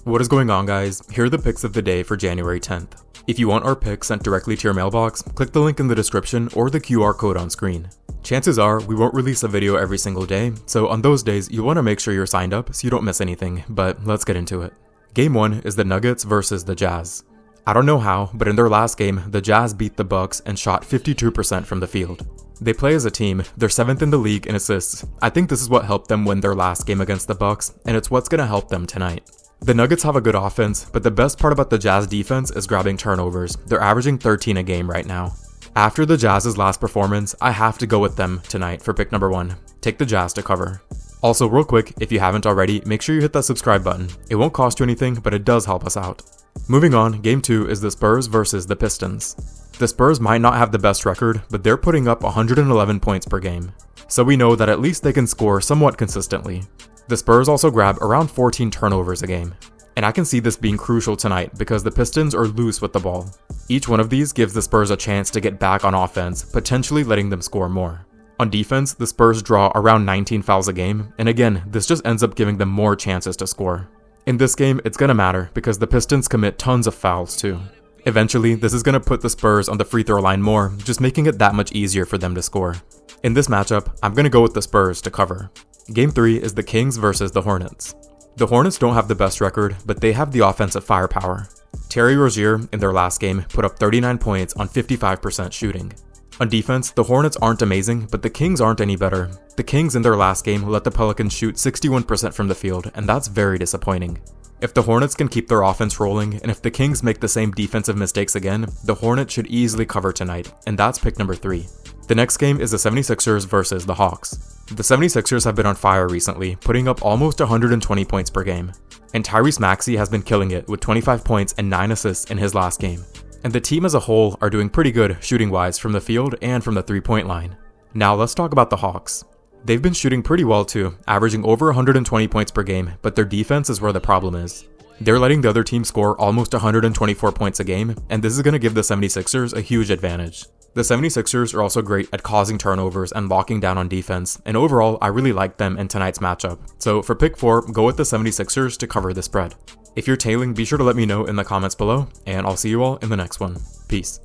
What is going on, guys? Here are the picks of the day for January 10th. If you want our picks sent directly to your mailbox, click the link in the description or the QR code on screen. Chances are we won't release a video every single day, so on those days you want to make sure you're signed up so you don't miss anything, but let's get into it. Game 1 is the Nuggets versus the Jazz. I don't know how, but in their last game, the Jazz beat the Bucks and shot 52% from the field. They play as a team, they're 7th in the league in assists. I think this is what helped them win their last game against the Bucks, and it's what's gonna help them tonight. The Nuggets have a good offense, but the best part about the Jazz defense is grabbing turnovers. They're averaging 13 a game right now. After the Jazz's last performance, I have to go with them tonight for pick number 1. Take the Jazz to cover. Also, real quick, if you haven't already, make sure you hit that subscribe button. It won't cost you anything, but it does help us out. Moving on, game 2 is the Spurs versus the Pistons. The Spurs might not have the best record, but they're putting up 111 points per game. So we know that at least they can score somewhat consistently. The Spurs also grab around 14 turnovers a game. And I can see this being crucial tonight because the Pistons are loose with the ball. Each one of these gives the Spurs a chance to get back on offense, potentially letting them score more. On defense, the Spurs draw around 19 fouls a game, and again, this just ends up giving them more chances to score. In this game, it's gonna matter because the Pistons commit tons of fouls too. Eventually, this is gonna put the Spurs on the free throw line more, just making it that much easier for them to score. In this matchup, I'm gonna go with the Spurs to cover. Game 3 is the Kings versus the Hornets. The Hornets don't have the best record, but they have the offensive firepower. Terry Rozier, in their last game, put up 39 points on 55% shooting. On defense, the Hornets aren't amazing, but the Kings aren't any better. The Kings in their last game let the Pelicans shoot 61% from the field, and that's very disappointing. If the Hornets can keep their offense rolling, and if the Kings make the same defensive mistakes again, the Hornets should easily cover tonight, and that's pick number 3. The next game is the 76ers versus the Hawks. The 76ers have been on fire recently, putting up almost 120 points per game. And Tyrese Maxey has been killing it with 25 points and 9 assists in his last game. And the team as a whole are doing pretty good shooting-wise from the field and from the three-point line. Now let's talk about the Hawks. They've been shooting pretty well too, averaging over 120 points per game, but their defense is where the problem is. They're letting the other team score almost 124 points a game, and this is going to give the 76ers a huge advantage. The 76ers are also great at causing turnovers and locking down on defense, and overall, I really like them in tonight's matchup. So for pick 4, go with the 76ers to cover the spread. If you're tailing, be sure to let me know in the comments below, and I'll see you all in the next one. Peace.